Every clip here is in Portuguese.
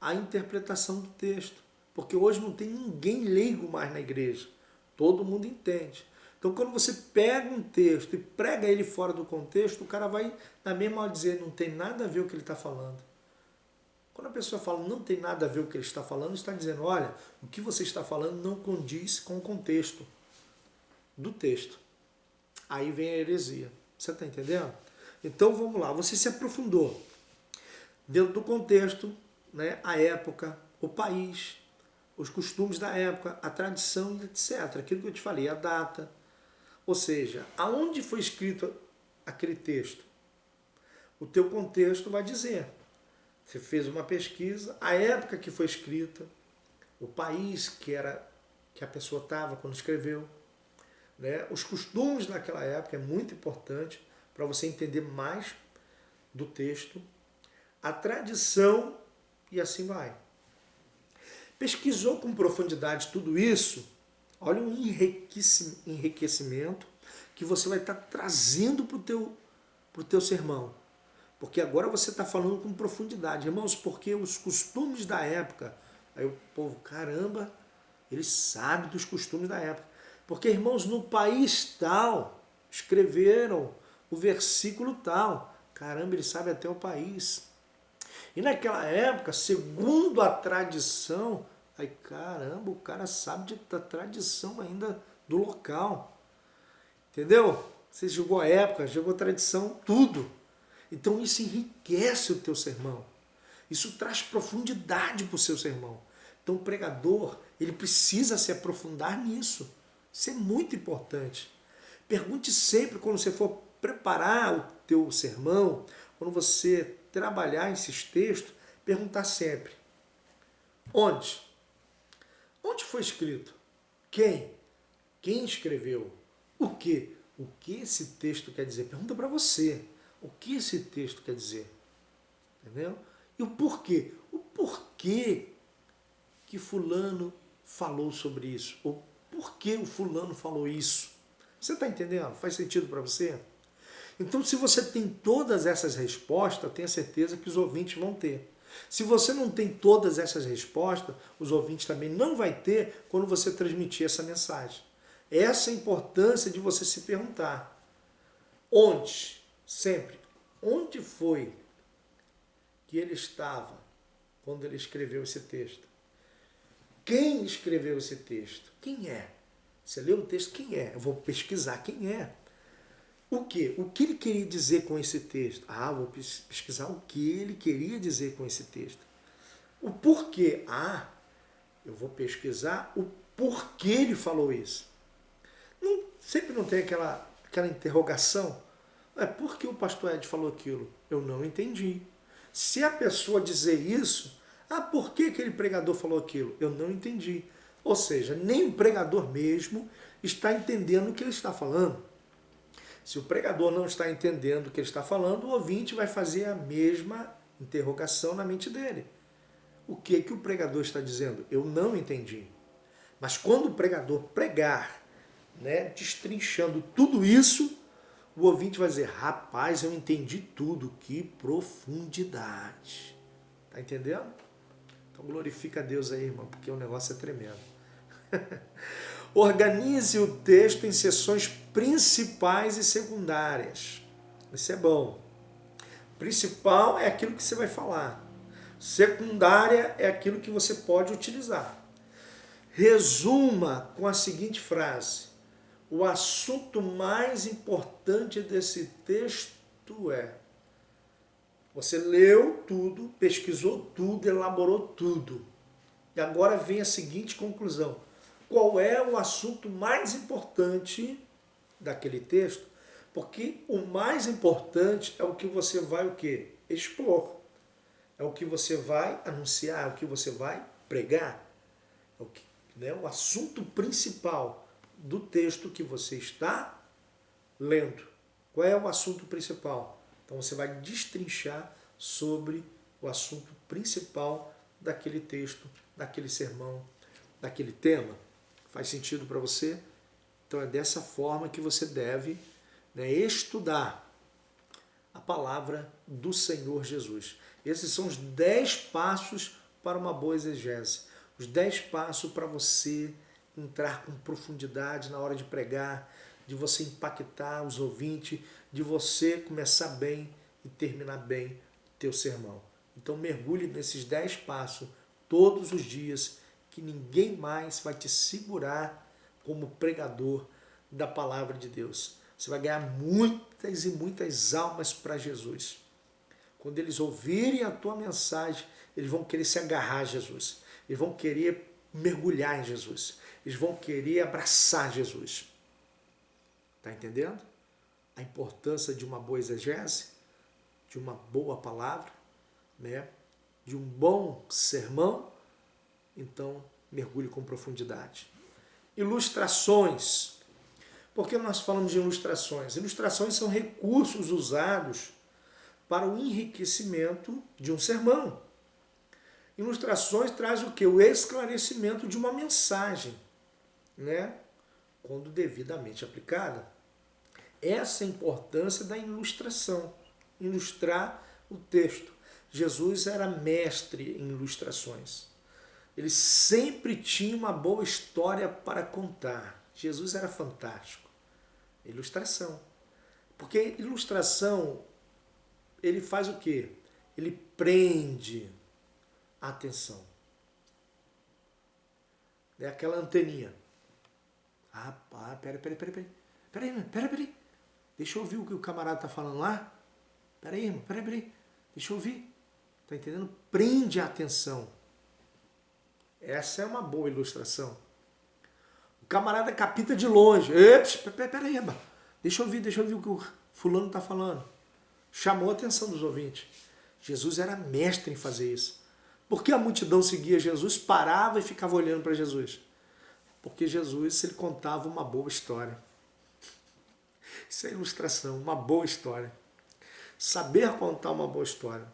a interpretação do texto. Porque hoje não tem ninguém leigo mais na igreja. Todo mundo entende. Então, quando você pega um texto e prega ele fora do contexto, o cara vai, na mesma hora, dizer não tem nada a ver o que ele está falando. Quando a pessoa fala não tem nada a ver o que ele está falando, está dizendo, olha, o que você está falando não condiz com o contexto do texto. Aí vem a heresia. Você está entendendo? Então, vamos lá. Você se aprofundou dentro do contexto, né, a época, o país, os costumes da época, a tradição, etc. Aquilo que eu te falei, a data. Ou seja, aonde foi escrito aquele texto? O teu contexto vai dizer. Você fez uma pesquisa, a época que foi escrita, o país que a pessoa estava quando escreveu, né? Os costumes daquela época é muito importante para você entender mais do texto, a tradição e assim vai. Pesquisou com profundidade tudo isso, olha um enriquecimento que você vai estar trazendo para o teu sermão. Porque agora você está falando com profundidade. Irmãos, porque os costumes da época, aí o povo, caramba, ele sabe dos costumes da época. Porque, irmãos, no país tal, escreveram o versículo tal. Caramba, ele sabe até o país. E naquela época, segundo a tradição, aí caramba, o cara sabe da tradição ainda do local. Entendeu? Você jogou a época, jogou a tradição, tudo. Então isso enriquece o teu sermão. Isso traz profundidade para o seu sermão. Então o pregador, ele precisa se aprofundar nisso. Isso é muito importante. Pergunte sempre quando você for preparar o teu sermão, quando você trabalhar esses textos, perguntar sempre. Onde? Onde foi escrito? Quem? Quem escreveu? O quê? O que esse texto quer dizer? Pergunta para você. O que esse texto quer dizer? Entendeu? E o porquê? O porquê que fulano falou sobre isso? Ou por que o fulano falou isso? Você está entendendo? Faz sentido para você? Então, se você tem todas essas respostas, tenha certeza que os ouvintes vão ter. Se você não tem todas essas respostas, os ouvintes também não vai ter quando você transmitir essa mensagem. Essa é a importância de você se perguntar. Onde? Sempre. Onde foi que ele estava quando ele escreveu esse texto? Quem escreveu esse texto? Quem é? Você leu o texto? Quem é? Eu vou pesquisar quem é. O quê? O que ele queria dizer com esse texto? Ah, vou pesquisar o que ele queria dizer com esse texto. O porquê? Ah, eu vou pesquisar o porquê ele falou isso. Não, sempre não tem aquela interrogação. Por que o pastor Ed falou aquilo? Eu não entendi. Se a pessoa dizer isso, por que aquele pregador falou aquilo? Eu não entendi. Ou seja, nem o pregador mesmo está entendendo o que ele está falando. Se o pregador não está entendendo o que ele está falando, o ouvinte vai fazer a mesma interrogação na mente dele. O que o pregador está dizendo? Eu não entendi. Mas quando o pregador pregar, né, destrinchando tudo isso, o ouvinte vai dizer, rapaz, eu entendi tudo, que profundidade. Tá entendendo? Então glorifica a Deus aí, irmão, porque o negócio é tremendo. Organize o texto em seções principais e secundárias. Isso é bom. Principal é aquilo que você vai falar. Secundária é aquilo que você pode utilizar. Resuma com a seguinte frase. O assunto mais importante desse texto é... Você leu tudo, pesquisou tudo, elaborou tudo. E agora vem a seguinte conclusão. Qual é o assunto mais importante daquele texto? Porque o mais importante é o que você vai o quê? Expor. É o que você vai anunciar, é o que você vai pregar. É o assunto principal do texto que você está lendo. Qual é o assunto principal? Então você vai destrinchar sobre o assunto principal daquele texto, daquele sermão, daquele tema. Faz sentido para você? Então é dessa forma que você deve, né, estudar a palavra do Senhor Jesus. Esses são os 10 passos para uma boa exegese. Os 10 passos para você entrar com profundidade na hora de pregar, de você impactar os ouvintes, de você começar bem e terminar bem o teu sermão. Então mergulhe nesses 10 passos todos os dias, que ninguém mais vai te segurar como pregador da palavra de Deus. Você vai ganhar muitas e muitas almas para Jesus. Quando eles ouvirem a tua mensagem, eles vão querer se agarrar a Jesus. Eles vão querer mergulhar em Jesus. Eles vão querer abraçar Jesus. Está entendendo? A importância de uma boa exegese, de uma boa palavra, né? De um bom sermão. Então, mergulhe com profundidade. Ilustrações. Por que nós falamos de ilustrações? Ilustrações são recursos usados para o enriquecimento de um sermão. Ilustrações traz o quê? O esclarecimento de uma mensagem, né? Quando devidamente aplicada. Essa é a importância da ilustração. Ilustrar o texto. Jesus era mestre em ilustrações. Ele sempre tinha uma boa história para contar. Jesus era fantástico. Ilustração. Porque ilustração, ele faz o quê? Ele prende a atenção. É aquela anteninha. Rapaz, peraí. Deixa eu ouvir o que o camarada está falando lá. Peraí, irmão, peraí. Deixa eu ouvir. Está entendendo? Prende a atenção. Essa é uma boa ilustração. O camarada capta de longe. Peraí, irmão. Deixa eu ouvir o que o fulano está falando. Chamou a atenção dos ouvintes. Jesus era mestre em fazer isso. Por que a multidão seguia Jesus, parava e ficava olhando para Jesus? Porque Jesus, ele contava uma boa história. Isso é ilustração, uma boa história. Saber contar uma boa história.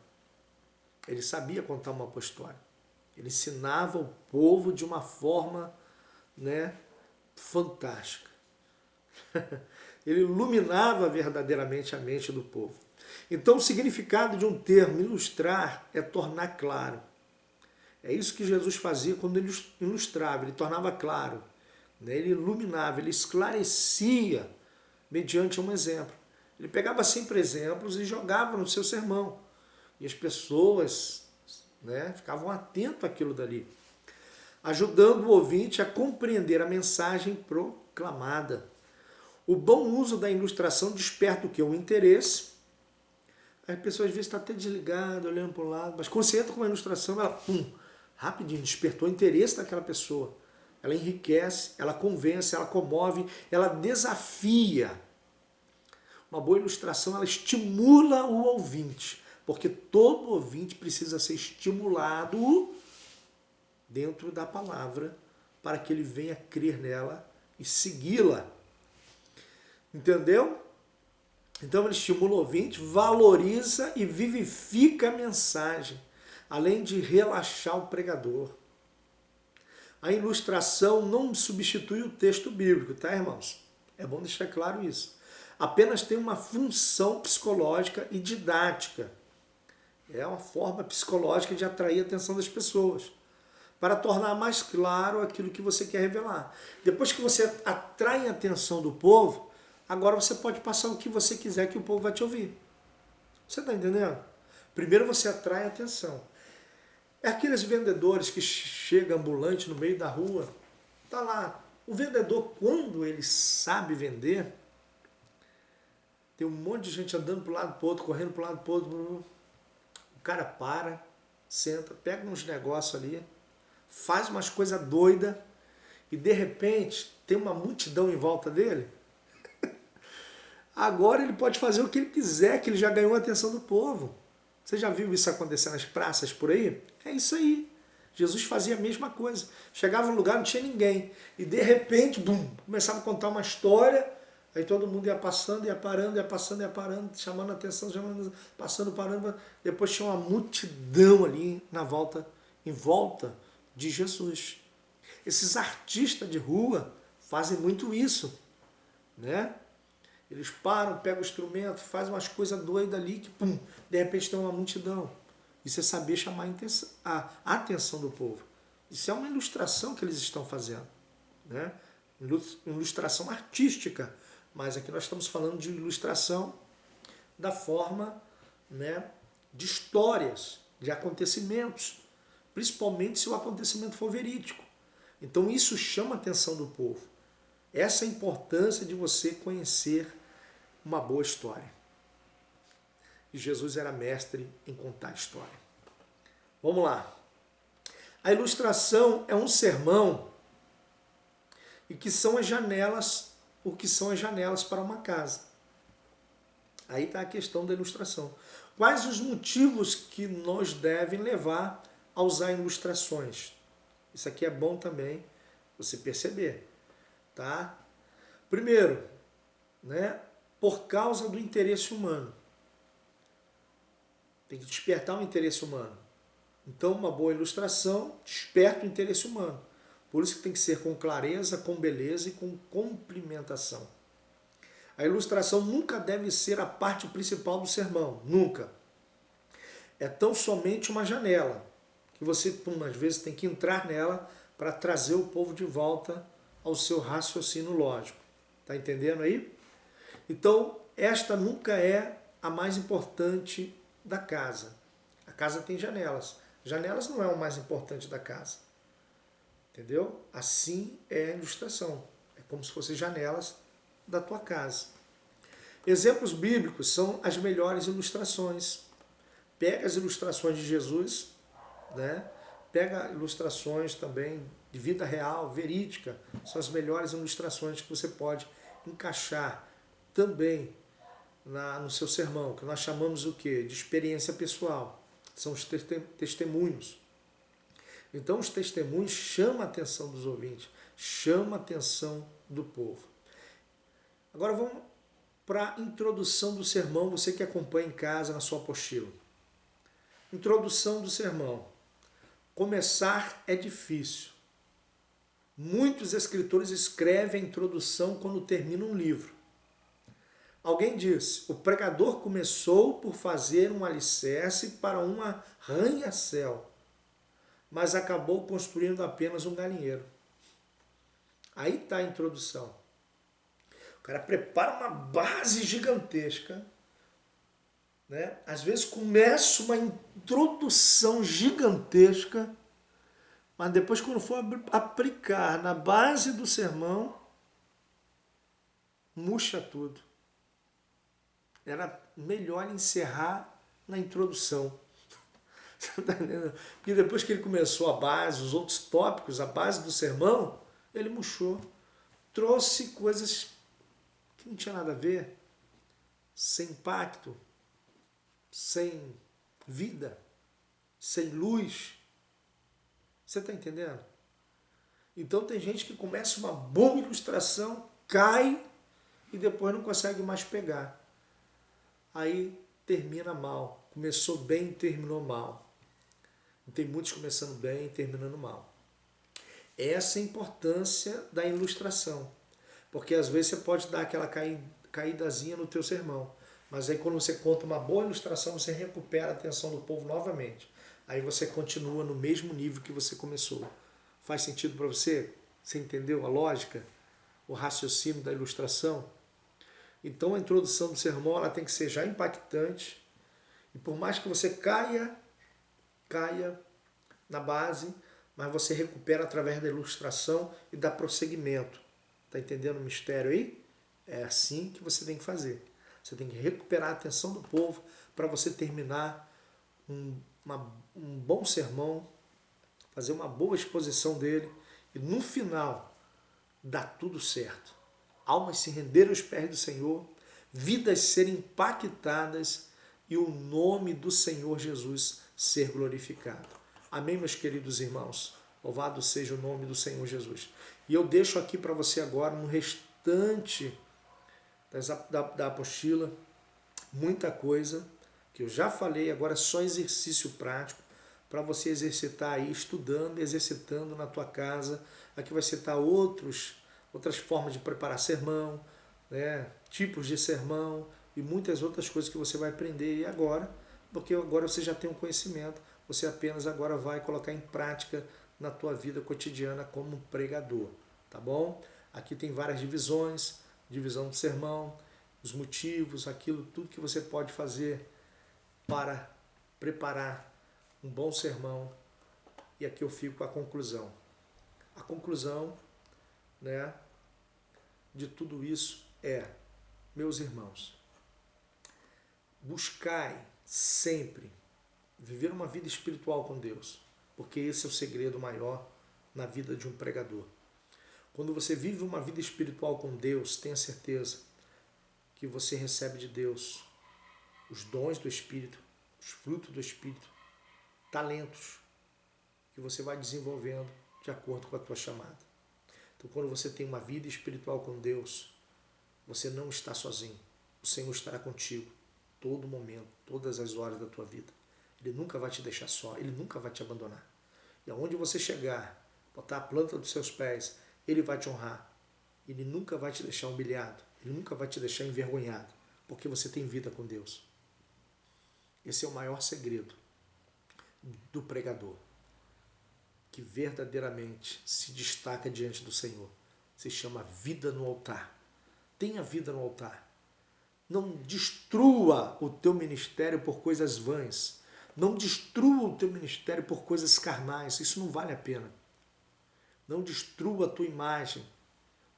Ele sabia contar uma boa história. Ele ensinava o povo de uma forma, né, fantástica. Ele iluminava verdadeiramente a mente do povo. Então, o significado de um termo ilustrar é tornar claro. É isso que Jesus fazia quando ele ilustrava, ele tornava claro, né? Ele iluminava, ele esclarecia mediante um exemplo. Ele pegava sempre exemplos e jogava no seu sermão. E as pessoas, né, ficavam atentas àquilo dali, ajudando o ouvinte a compreender a mensagem proclamada. O bom uso da ilustração desperta o quê? O interesse. A pessoa às vezes está até desligada, olhando para o lado, mas quando você entra com uma ilustração, ela rapidinho despertou o interesse daquela pessoa. Ela enriquece, ela convence, ela comove, ela desafia. Uma boa ilustração, ela estimula o ouvinte, porque todo ouvinte precisa ser estimulado dentro da palavra para que ele venha crer nela e segui-la. Entendeu? Então ele estimula o ouvinte, valoriza e vivifica a mensagem, além de relaxar o pregador. A ilustração não substitui o texto bíblico, tá, irmãos? É bom deixar claro isso. Apenas tem uma função psicológica e didática. É uma forma psicológica de atrair a atenção das pessoas, para tornar mais claro aquilo que você quer revelar. Depois que você atrai a atenção do povo, agora você pode passar o que você quiser que o povo vai te ouvir. Você está entendendo? Primeiro você atrai a atenção. É aqueles vendedores que chegam ambulante no meio da rua. Tá lá. O vendedor, quando ele sabe vender, tem um monte de gente andando para um lado para o outro, correndo para um lado para o outro. O cara para, senta, pega uns negócios ali, faz umas coisas doidas e de repente tem uma multidão em volta dele. Agora ele pode fazer o que ele quiser, que ele já ganhou a atenção do povo. Você já viu isso acontecer nas praças por aí? É isso aí. Jesus fazia a mesma coisa. Chegava num lugar, não tinha ninguém. E de repente, começava a contar uma história. Aí todo mundo ia passando, ia parando, chamando a atenção, passando, parando. Depois tinha uma multidão ali em volta de Jesus. Esses artistas de rua fazem muito isso, né? Eles param, pegam o instrumento, fazem umas coisas doidas ali que, de repente tem uma multidão. Isso é saber chamar a atenção do povo. Isso é uma ilustração que eles estão fazendo, né? Ilustração artística, mas aqui nós estamos falando de ilustração da forma, né, de histórias, de acontecimentos, principalmente se o acontecimento for verídico. Então isso chama a atenção do povo. Essa é a importância de você conhecer uma boa história. E Jesus era mestre em contar história. Vamos lá. A ilustração é um sermão e que são as janelas, o que são as janelas para uma casa. Aí está a questão da ilustração. Quais os motivos que nos devem levar a usar ilustrações? Isso aqui é bom também você perceber, tá? Primeiro, né, por causa do interesse humano. Tem que despertar o interesse humano. Então, uma boa ilustração desperta o interesse humano. Por isso que tem que ser com clareza, com beleza e com complementação. A ilustração nunca deve ser a parte principal do sermão, nunca. É tão somente uma janela, que você, às vezes, tem que entrar nela para trazer o povo de volta ao seu raciocínio lógico. Está entendendo aí? Então, esta nunca é a mais importante da casa. A casa tem janelas. Janelas não é o mais importante da casa. Entendeu? Assim é a ilustração. É como se fossem janelas da tua casa. Exemplos bíblicos são as melhores ilustrações. Pega as ilustrações de Jesus, né? Pega ilustrações também de vida real, verídica. São as melhores ilustrações que você pode encaixar também no seu sermão, que nós chamamos o quê? De experiência pessoal. São os testemunhos. Então os testemunhos chamam a atenção dos ouvintes, chamam a atenção do povo. Agora vamos para a introdução do sermão, você que acompanha em casa na sua apostila. Introdução do sermão. Começar é difícil. Muitos escritores escrevem a introdução quando terminam um livro. Alguém disse, o pregador começou por fazer um alicerce para um arranha-céu, mas acabou construindo apenas um galinheiro. Aí está a introdução. O cara prepara uma base gigantesca, né? Às vezes começa uma introdução gigantesca, mas depois quando for aplicar na base do sermão, murcha tudo. Era melhor encerrar na introdução. Você tá entendendo? Porque depois que ele começou a base, os outros tópicos, a base do sermão, ele murchou. Trouxe coisas que não tinha nada a ver, sem impacto, sem vida, sem luz. Você está entendendo? Então tem gente que começa uma boa ilustração, cai e depois não consegue mais pegar. Aí termina mal. Começou bem e terminou mal. Tem muitos começando bem e terminando mal. Essa é a importância da ilustração. Porque às vezes você pode dar aquela caídazinha no teu sermão. Mas aí quando você conta uma boa ilustração, você recupera a atenção do povo novamente. Aí você continua no mesmo nível que você começou. Faz sentido para você? Você entendeu a lógica? O raciocínio da ilustração? Então a introdução do sermão ela tem que ser já impactante. E por mais que você caia na base, mas você recupera através da ilustração e dá prosseguimento. Está entendendo o mistério aí? É assim que você tem que fazer. Você tem que recuperar a atenção do povo para você terminar um bom sermão, fazer uma boa exposição dele e no final dá tudo certo. Almas se renderem aos pés do Senhor, vidas serem impactadas e o nome do Senhor Jesus ser glorificado. Amém, meus queridos irmãos? Louvado seja o nome do Senhor Jesus. E eu deixo aqui para você agora, no restante da apostila, muita coisa que eu já falei, agora é só exercício prático para você exercitar aí, estudando, exercitando na tua casa. Aqui vai citar outras formas de preparar sermão, né? Tipos de sermão e muitas outras coisas que você vai aprender. E agora porque agora você já tem um conhecimento, você apenas agora vai colocar em prática na tua vida cotidiana como pregador, tá bom? Aqui tem várias divisões, divisão do sermão, os motivos, aquilo, tudo que você pode fazer para preparar um bom sermão. E aqui eu fico com a conclusão. A conclusão, né, de tudo isso é, meus irmãos, buscai sempre viver uma vida espiritual com Deus, porque esse é o segredo maior na vida de um pregador. Quando você vive uma vida espiritual com Deus, tenha certeza que você recebe de Deus os dons do Espírito, os frutos do Espírito, talentos que você vai desenvolvendo de acordo com a tua chamada. Então, quando você tem uma vida espiritual com Deus, você não está sozinho. O Senhor estará contigo todo momento, todas as horas da tua vida. Ele nunca vai te deixar só, Ele nunca vai te abandonar. E aonde você chegar, botar a planta dos seus pés, Ele vai te honrar. Ele nunca vai te deixar humilhado, Ele nunca vai te deixar envergonhado, porque você tem vida com Deus. Esse é o maior segredo do pregador, que verdadeiramente se destaca diante do Senhor. Se chama vida no altar. Tenha vida no altar. Não destrua o teu ministério por coisas vãs. Não destrua o teu ministério por coisas carnais. Isso não vale a pena. Não destrua a tua imagem.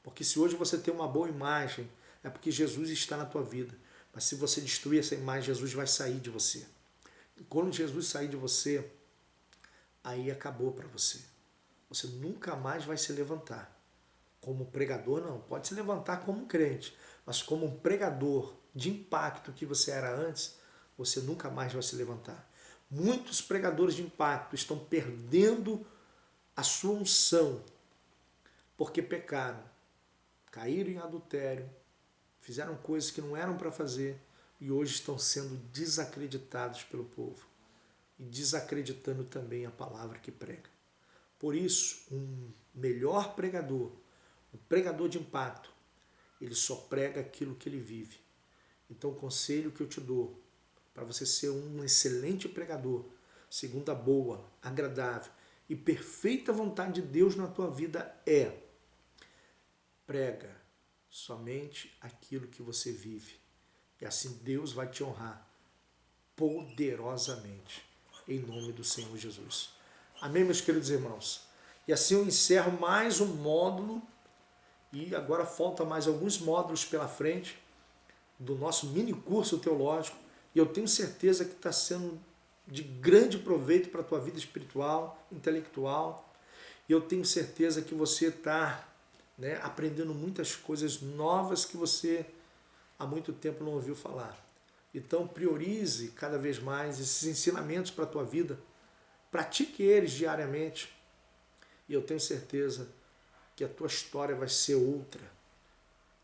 Porque se hoje você tem uma boa imagem, é porque Jesus está na tua vida. Mas se você destruir essa imagem, Jesus vai sair de você. E quando Jesus sair de você, aí acabou para você. Você nunca mais vai se levantar. Como pregador, não. Pode se levantar como um crente. Mas como um pregador de impacto que você era antes, você nunca mais vai se levantar. Muitos pregadores de impacto estão perdendo a sua unção porque pecaram, caíram em adultério, fizeram coisas que não eram para fazer e hoje estão sendo desacreditados pelo povo e desacreditando também a palavra que prega. Por isso, um melhor pregador, um pregador de impacto, ele só prega aquilo que ele vive. Então o conselho que eu te dou para você ser um excelente pregador, segundo a boa, agradável e perfeita vontade de Deus na tua vida é: prega somente aquilo que você vive. E assim Deus vai te honrar poderosamente, em nome do Senhor Jesus. Amém, meus queridos irmãos? E assim eu encerro mais um módulo, e agora falta mais alguns módulos pela frente do nosso mini curso teológico, e eu tenho certeza que está sendo de grande proveito para a tua vida espiritual, intelectual, e eu tenho certeza que você está, né, aprendendo muitas coisas novas que você há muito tempo não ouviu falar. Então priorize cada vez mais esses ensinamentos para a tua vida, pratique eles diariamente, e eu tenho certeza que a tua história vai ser outra,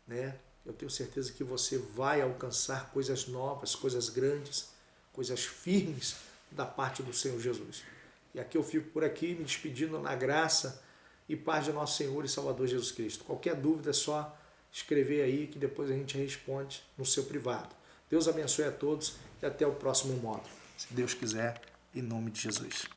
né? Eu tenho certeza que você vai alcançar coisas novas, coisas grandes, coisas firmes da parte do Senhor Jesus. E aqui eu fico por aqui, me despedindo na graça e paz de nosso Senhor e Salvador Jesus Cristo. Qualquer dúvida é só escrever aí que depois a gente responde no seu privado. Deus abençoe a todos e até o próximo módulo. Se Deus quiser, em nome de Jesus.